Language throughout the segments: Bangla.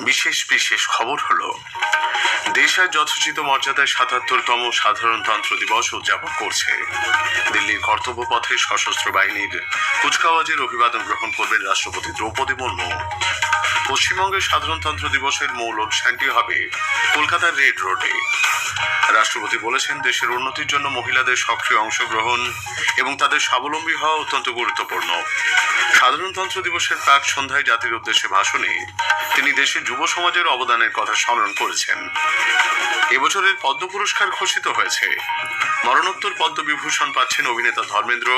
বিশেষ বিশেষ খবর হলো, দেশ আজ যথোচিত মর্যাদায় ৭৭তম সাধারণতন্ত্র দিবস উদযাপন করছে। দিল্লির কর্তব্য পথে সশস্ত্র বাহিনীর কুচকাওয়াজের অভিবাদন গ্রহণ করবেন রাষ্ট্রপতি দ্রৌপদী মুর্মু। পশ্চিমবঙ্গের সাধারণতন্ত্র দিবসের মূল অনুষ্ঠানটি হবে কলকাতার রেড রোডে। রাষ্ট্রপতি বলেছেন, দেশের উন্নতির জন্য মহিলাদের সক্রিয় অংশগ্রহণ এবং তাদের স্বাবলম্বী হওয়া অত্যন্ত গুরুত্বপূর্ণ। সাধারণতন্ত্র দিবসের প্রাক সন্ধ্যায় জাতির উদ্দেশ্যে ভাষণে তিনি দেশের যুব সমাজের অবদানের কথা স্মরণ করেছেন। এবছরের পদ্ম পুরস্কার ঘোষিত হয়েছে। মরণোত্তর পদ্মবিভূষণ পাচ্ছেন অভিনেতা ধর্মেন্দ্র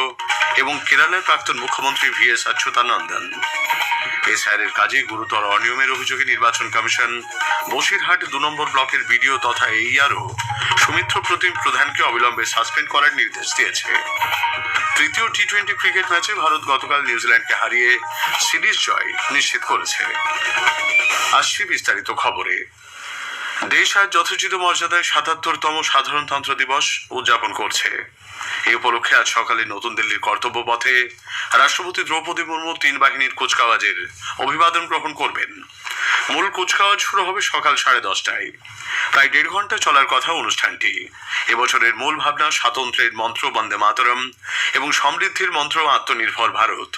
এবং কেরালার প্রাক্তন মুখ্যমন্ত্রী VS অচ্যুতানন্দন। এসআইআরের কাজে গুরুতর অনিয়মের অভিযোগে নির্বাচন কমিশন বসিরহাট ২ নম্বর ব্লকের বিডিও তথা AERO সুমিত্র প্রতিম প্রধানকে অবিলম্বে সাসপেন্ড করার নির্দেশ দিয়েছে। তৃতীয় টি-20 ক্রিকেট ম্যাচে ভারত গতকাল নিউজিল্যান্ডকে হারিয়ে সিরিজ জয় নিশ্চিত করেছে। আসছি বিস্তারিত খবরে। দেশ আজ যথোচিত মর্যাদায় ৭৭তম সাধারণতন্ত্র দিবস উদযাপন করছে। এই উপলক্ষে আজ সকালে নতুন দিল্লির কর্তব্য পথে রাষ্ট্রপতি দ্রৌপদী মুর্মু ৩ বাহিনীর কুচকাওয়াজের অভিবাদন গ্রহণ করবেন। মূল কুচকাওয়াজ শুরু হবে সকাল 10:30টায়। প্রায় 1.5 ঘন্টা চলার কথা অনুষ্ঠানটি। এবছরের মূল ভাবনা স্বাতন্ত্র্যের মন্ত্র বন্দে মাতরম এবং সমৃদ্ধির মন্ত্র আত্মনির্ভর ভারত।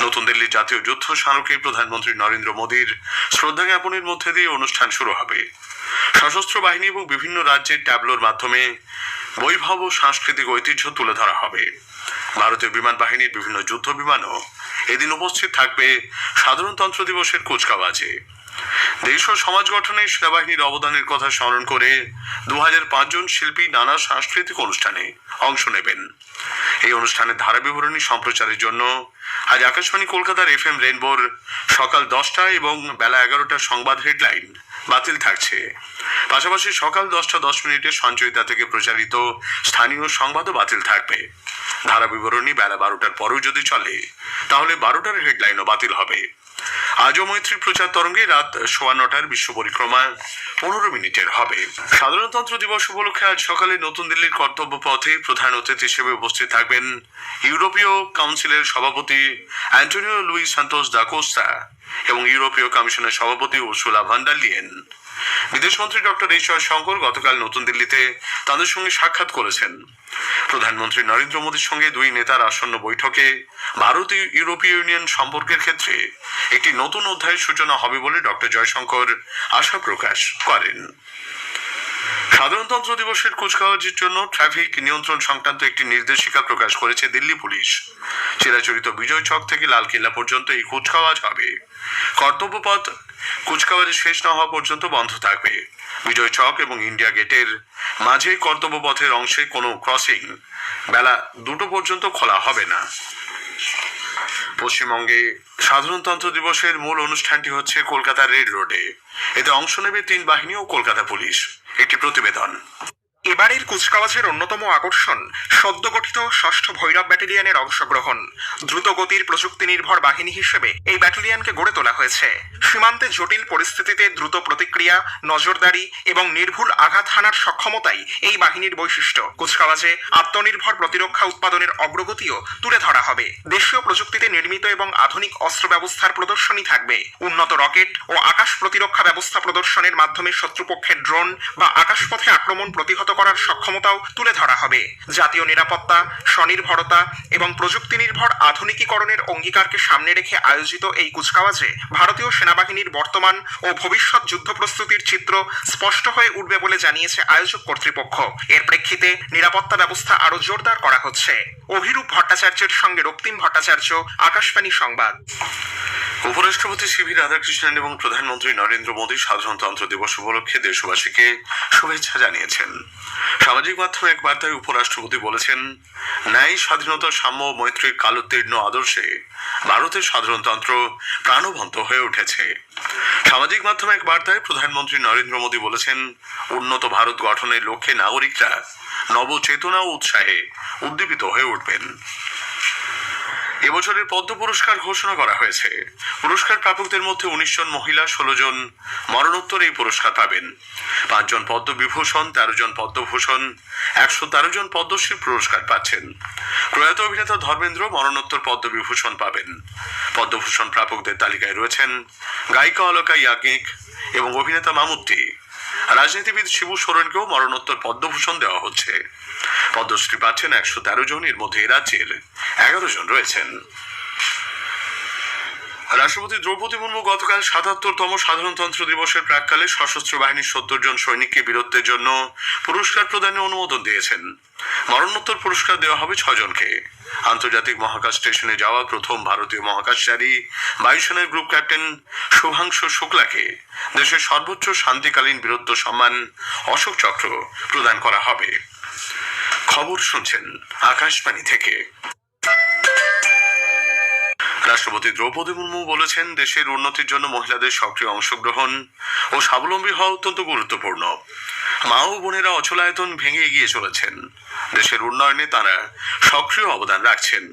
নতুন দিল্লির জাতীয় যুদ্ধ স্মারকে প্রধানমন্ত্রী নরেন্দ্র মোদীর শ্রদ্ধা জ্ঞাপনের মধ্যে দিয়ে অনুষ্ঠান শুরু হবে। সশস্ত্র বাহিনী এবং বিভিন্ন রাজ্যের ট্যাবলোর মাধ্যমে বৈভব ও সাংস্কৃতিক ঐতিহ্য তুলে ধরা হবে। ভারতীয় বিমান বাহিনীর বিভিন্ন যুদ্ধ বিমানও এদিন উপস্থিত থাকবে সাধারণতন্ত্র দিবসের কুচকাওয়াজে। দেশ ও সমাজ গঠনে সেনাবাহিনীর অবদানের কথা স্মরণ করে 2005 জন শিল্পী নানা সাংস্কৃতিক অনুষ্ঠানে অংশ নেবেন। এই অনুষ্ঠানের ধারা বিবরণী সম্প্রচারের জন্য আজ আকাশবাণী কলকাতার FM রেনবোর সকাল 10টায় এবং বেলা 11টার সংবাদ হেডলাইন বাতিল থাকছে। পাশাপাশি সকাল 10:10 সঞ্চয়িতা থেকে প্রচারিত স্থানীয় সংবাদও বাতিল থাকবে। ধারা বিবরণী বেলা 12টার পরেও যদি চলে তাহলে 12টার হেডলাইনও বাতিল হবে। আজও মৈত্রী প্রচার তরঙ্গে রাত 9:15টার বিশ্ব পরিক্রমা 15 মিনিটের হবে। সাধারণতন্ত্র দিবস উপলক্ষে আজ সকালে নতুন দিল্লির কর্তব্য পথে প্রধান অতিথি হিসেবে উপস্থিত থাকবেন ইউরোপীয় কাউন্সিলের সভাপতি অ্যান্টোনিও লুই সান্তোস দা কোস্তা এবং ইউরোপীয় কমিশনের সভাপতি উর্সুলা ভন ডার লিয়েন। বিদেশমন্ত্রী ডক্টর এস জয়শঙ্কর গতকাল নতুন দিল্লিতে তাদের সঙ্গে সাক্ষাৎ করেছেন। প্রধানমন্ত্রী নরেন্দ্র মোদীর সঙ্গে দুই নেতার আসন্ন বৈঠকে ভারত ইউরোপীয় ইউনিয়ন সম্পর্কের ক্ষেত্রে একটি নতুন অধ্যায়ের সূচনা হবে বলে ডক্টর জয়শঙ্কর আশা প্রকাশ করেন। সাধারণতন্ত্র দিবসের কুচকাওয়াজের জন্য ট্রাফিক নিয়ন্ত্রণ সংক্রান্ত একটি নির্দেশিকা প্রকাশ করেছে দিল্লি পুলিশ। চিরাচরিত বিজয় চক থেকে লালকেল্লা পর্যন্ত এই কুচকাওয়াজ হবে। কর্তব্য পথ কুচকাওয়াজে শেষ না হওয়া পর্যন্ত বন্ধ থাকবে। বিজয় চক এবং ইন্ডিয়া গেটের মাঝে কর্তব্য পথের অংশে কোনো ক্রসিং বেলা 2টো পর্যন্ত খোলা হবে না। পশ্চিমবঙ্গে সাধারণতন্ত্র দিবসের মূল অনুষ্ঠানটি হচ্ছে কলকাতার রেড রোডে। এতে অংশ নেবে 3 বাহিনী ও কলকাতা পুলিশ। একটি প্রতিবেদন। এবারের কুচকাওয়াজের অন্যতম আকর্ষণ সদ্য গঠিত 6ষ্ঠ ভৈরব ব্যাটালিয়নের অংশগ্রহণ। দ্রুতগতির প্রযুক্তি নির্ভর বাহিনী হিসেবে এই ব্যাটালিয়নকে গড়ে তোলা হয়েছে। সীমান্তে জটিল পরিস্থিতিতে দ্রুত প্রতিক্রিয়া, নজরদারি এবং নির্ভুল আঘাত হানার সক্ষমতাই এই বাহিনীর বৈশিষ্ট্য। কুচকাওয়াজে আত্মনির্ভর প্রতিরক্ষা উৎপাদনের অগ্রগতিও তুলে ধরা হবে। দেশীয় প্রযুক্তিতে নির্মিত এবং আধুনিক অস্ত্র ব্যবস্থার প্রদর্শনী থাকবে। উন্নত রকেট ও আকাশ প্রতিরক্ষা ব্যবস্থা প্রদর্শনের মাধ্যমে শত্রুপক্ষের ড্রোন বা আকাশপথে আক্রমণ প্রতিহত করার সক্ষমতাও তুলে ধরা হবে। জাতীয় নিরাপত্তা, স্বনির্ভরতা এবং প্রযুক্তি নির্ভর আধুনিকীকরণের অঙ্গীকারকে সামনে রেখে আয়োজিত এই কুচকাওয়াজে ভারতীয় সেনাবাহিনীর বর্তমান ও ভবিষ্যৎ যুদ্ধ প্রস্তুতির চিত্র স্পষ্ট হয়ে উঠবে বলে জানিয়েছে আয়োজক কর্তৃপক্ষ। এর প্রেক্ষিতে নিরাপত্তা ব্যবস্থা আরো জোরদার করা হচ্ছে। অভিরূপ ভট্টাচার্যের সঙ্গে রক্তিম ভট্টাচার্য, আকাশবাণী সংবাদ। উপরাষ্ট্রপতি সিভি রাধাকৃষ্ণন এবং প্রধানমন্ত্রী নরেন্দ্র মোদী সাধারণতন্ত্র দিবস উপলক্ষে দেশবাসীকে শুভেচ্ছা জানিয়েছেন। সামাজিক মাধ্যমে এক বার্তায় উপরাষ্ট্রপতি বলেছেন, ন্যায়, স্বাধীনতা, সাম্য ও মৈত্রীর কালোত্তীর্ণ আদর্শে ভারতের সাধারণতন্ত্র প্রাণবন্ত হয়ে উঠেছে। সামাজিক মাধ্যমে এক বার্তায় প্রধানমন্ত্রী নরেন্দ্র মোদী বলেছেন, উন্নত ভারত গঠনের লক্ষ্যে নাগরিকরা নবচেতনা ও উৎসাহে উদ্দীপিত হয়ে উঠবেন। এবছরের পদ্ম পুরস্কার ঘোষণা করা হয়েছে। পুরস্কার প্রাপকদের মধ্যে 19 জন মহিলা, 16 জন মরণোত্তর এই পুরস্কার পাবেন। 5 জন পদ্মবিভূষণ, 13 জন পদ্মভূষণ, 113 জন পদ্মশ্রী পুরস্কার পাচ্ছেন। প্রয়াত অভিনেতা ধর্মেন্দ্র মরণোত্তর পদ্মবিভূষণ পাবেন। পদ্মভূষণ প্রাপকদের তালিকায় রয়েছেন গায়িকা অলকা ইয়াগনিক, এবং অভিনেতা মামুত্তি। রাজনীতিবিদ শিবু সোরেনকেও মরণোত্তর পদ্মভূষণ দেওয়া হচ্ছে। পদ্মশ্রী পাচ্ছেন 113 জন, এর মধ্যে রাজ্যের 11 জন রয়েছেন। রাষ্ট্রপতি দ্রৌপদী মুর্মু গতকাল ৭৭তম সাধারণতন্ত্র দিবসের প্রাক্কালে সশস্ত্র বাহিনীর ৭০ জন সৈনিককে বীরত্বের জন্য পুরস্কার প্রদানে অনুমোদন দিয়েছেন। মরণোত্তর পুরস্কার দেওয়া হবে 6 জনকে। আন্তর্জাতিক মহাকাশ স্টেশনে যাওয়া প্রথম ভারতীয় মহাকাশচারী বায়ুসেনার গ্রুপ ক্যাপ্টেন শুভাংশু শুক্লাকে দেশের সর্বোচ্চ শান্তিকালীন বীরত্ব সম্মান অশোক চক্র প্রদান করা হবে। খবর শুনছেন আকাশবাণী থেকে। রাষ্ট্রপতি দ্রৌপদী মুর্মু বলেছেন, দেশের উন্নতির জন্য মহিলাদের সক্রিয় অংশগ্রহণ ও স্বাবলম্বী হওয়া অত্যন্ত গুরুত্বপূর্ণ। মা ও বোনেরা অচলায়তন ভেঙে এগিয়ে চলেছেন। দেশের উন্নয়নে তারা সক্রিয় অবদান রাখছেন।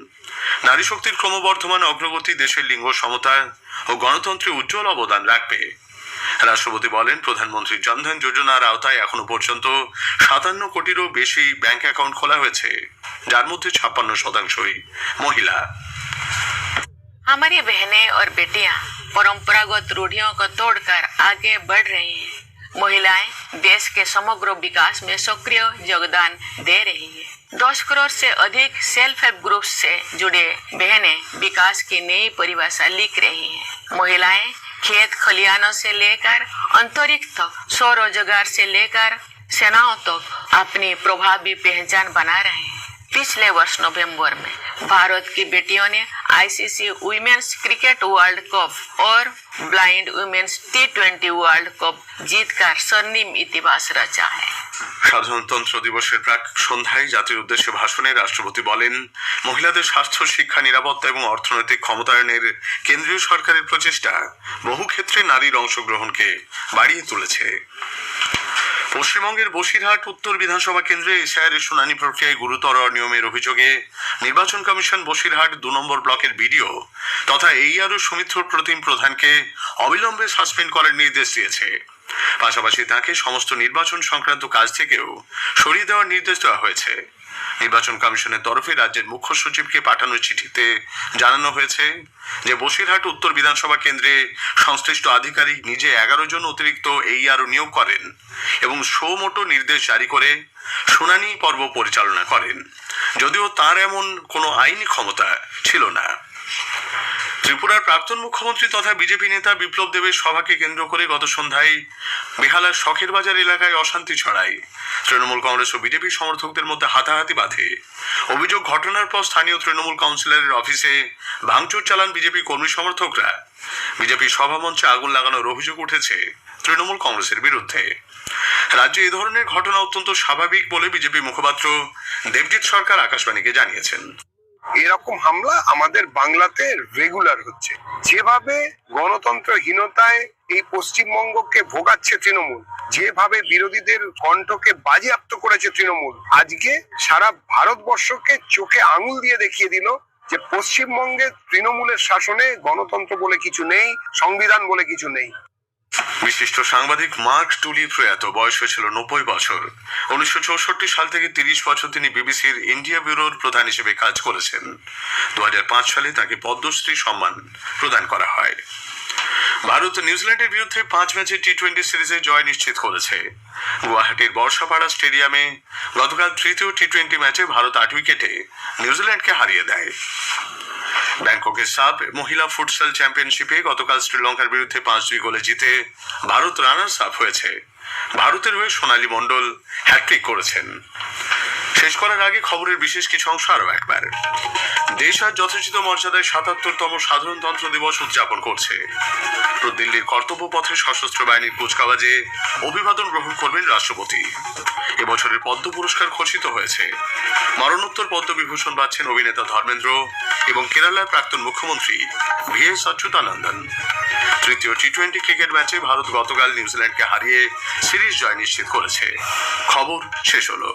নারী শক্তির ক্রমবর্ধমান অগ্রগতি দেশের লিঙ্গ সমতা ও গণতন্ত্রে উজ্জ্বল অবদান রাখবে। রাষ্ট্রপতি বলেন, প্রধানমন্ত্রী জনধন যোজনার আওতায় এখনো পর্যন্ত ৫৭ কোটিরও বেশি ব্যাংক অ্যাকাউন্ট খোলা হয়েছে, যার মধ্যে ৫৬% মহিলা। हमारी बहनें और बेटियां परंपरागत रूढ़ियों को तोड़कर आगे बढ़ रही हैं। महिलाएं देश के समग्र विकास में सक्रिय योगदान दे रही है। 10 करोड़ से अधिक सेल्फ हेल्प ग्रुप से जुड़े बहनें विकास की नई परिभाषा लिख रही हैं। महिलाएं खेत खलिहानों से लेकर अंतरिक्ष तक, स्वरोजगार से लेकर सेनाओं तक अपनी प्रभावी पहचान बना रहे हैं। पिछले वर्ष नवंबर में भारत की बेटियों ने ICC women's cricket world cup और blind women's T20 world cup जीतकर स्वर्णिम इतिहास रचा है। সাধারণতন্ত্র দিবসের প্রাক সন্ধ্যায় জাতির উদ্দেশ্যে ভাষণে রাষ্ট্রপতি বলেন, মহিলাদের স্বাস্থ্য, শিক্ষা, নিরাপত্তা এবং অর্থনৈতিক ক্ষমতায়নের কেন্দ্রীয় সরকারের প্রচেষ্টা বহু ক্ষেত্রে নারীর অংশগ্রহণকে বাড়িয়ে তুলেছে। পশ্চিমবঙ্গের বসিরহাট উত্তর বিধানসভা কেন্দ্রে এসআইআর শুনানি প্রক্রিয়ায় গুরুতর অনিয়মের অভিযোগে নির্বাচন কমিশন বসিরহাট 2 নম্বর ব্লকের বিডিও তথা এইআরও সুমিত্র প্রতিম প্রধানকে অবিলম্বে সাসপেন্ড করার নির্দেশ দিয়েছে। পাশাপাশি তাকে সমস্ত নির্বাচন সংক্রান্ত কাজ থেকেও সরিয়ে দেওয়ার নির্দেশ দেওয়া হয়েছে। নির্বাচন কমিশনের তরফে রাজ্যের মুখ্য সচিবকে পাঠানো চিঠিতে জানানো হয়েছে যে বসিরহাট উত্তর বিধানসভা কেন্দ্রে সংশ্লিষ্ট আধিকারিক নিজে 11 জন অতিরিক্ত এইআরও নিয়োগ করেন এবং সুমোটো নির্দেশ জারি করে শুনানি পর্ব পরিচালনা করেন, যদিও তার এমন কোনো আইনি ক্ষমতা ছিল না। ত্রিপুরার প্রাক্তন মুখ্যমন্ত্রী তথা বিজেপি নেতা বিপ্লব দেবের সভাকে কেন্দ্র করে গত সন্ধ্যায় বেহালার শখের বাজার এলাকায় অশান্তি ছড়ায়। তৃণমূল কংগ্রেস ও বিজেপি সমর্থকদের মধ্যে হাতাহাতি বাধে। অভিযোগ, ঘটনার পর স্থানীয় তৃণমূল কাউন্সিলরের অফিসে ভাঙচুর চালান বিজেপি কর্মী সমর্থকরা। বিজেপি সভামঞ্চে আগুন লাগানোর অভিযোগ উঠেছে তৃণমূল কংগ্রেসের বিরুদ্ধে। রাজ্যে এই ধরনের ঘটনা অত্যন্ত স্বাভাবিক বলে বিজেপি মুখপাত্র দেবজিৎ সরকার আকাশবাণীকে জানিয়েছেন। এরকম হামলা আমাদের বাংলাতে রেগুলার হচ্ছে। যেভাবে গণতন্ত্রহীনতায় এই পশ্চিমবঙ্গকে ভোগাচ্ছে তৃণমূল, যেভাবে বিরোধীদের কণ্ঠকে বাজেয়াপ্ত করেছে তৃণমূল, আজকে সারা ভারতবর্ষকে চোখে আঙুল দিয়ে দেখিয়ে দিল যে পশ্চিমবঙ্গে তৃণমূলের শাসনে গণতন্ত্র বলে কিছু নেই, সংবিধান বলে কিছু নেই। বিশিষ্ট সাংবাদিক মার্ক টুলি প্রয়াত, বয়স হয়েছিল 90 বছর। 1964 সাল থেকে 30 বছর তিনি বিবিসির ইন্ডিয়া ব্যুরোর প্রধান হিসেবে কাজ করেছেন। 2005 সালে তাকে পদ্মশ্রী সম্মান প্রদান করা হয়। ভারত নিউজিল্যান্ডের বিরুদ্ধে 5 ম্যাচের T20 সিরিজে জয় নিশ্চিত করেছে। গুয়াহাটির বর্ষাপাড়া স্টেডিয়ামে গতকাল তৃতীয় T20 ম্যাচে ভারত 8 উইকেটে নিউজিল্যান্ডকে হারিয়ে দেয়। ব্যাংককের সাব মহিলা ফুটসাল চ্যাম্পিয়নশিপে গতকাল শ্রীলঙ্কার বিরুদ্ধে 5-2 গোলে জিতে ভারত রানার্স আপ হয়েছে। ভারতের হয়ে সোনালী মণ্ডল হ্যাট্রিক করেছেন। শেষ করার আগে খবরের বিশেষ কিছু অংশ আরও একবার। দেশ আজ যথোচিত মর্যাদায় ৭৭তম সাধারণতন্ত্র দিবস উদযাপন করছে। দিল্লির কর্তব্য পথে সশস্ত্র বাহিনীর কুচকাওয়াজে অভিবাদন গ্রহণ করবেন রাষ্ট্রপতি। এবছরের পদ্ম পুরস্কার ঘোষিত হয়েছে। মরণোত্তর পদ্মবিভূষণ পাচ্ছেন অভিনেতা ধর্মেন্দ্র এবং কেরালার প্রাক্তন মুখ্যমন্ত্রী VS অচ্যুতানন্দন। তৃতীয় T20 ক্রিকেট ম্যাচে ভারত গতকাল নিউজিল্যান্ডকে হারিয়ে সিরিজ জয় নিশ্চিত করেছে। খবর শেষ হলো।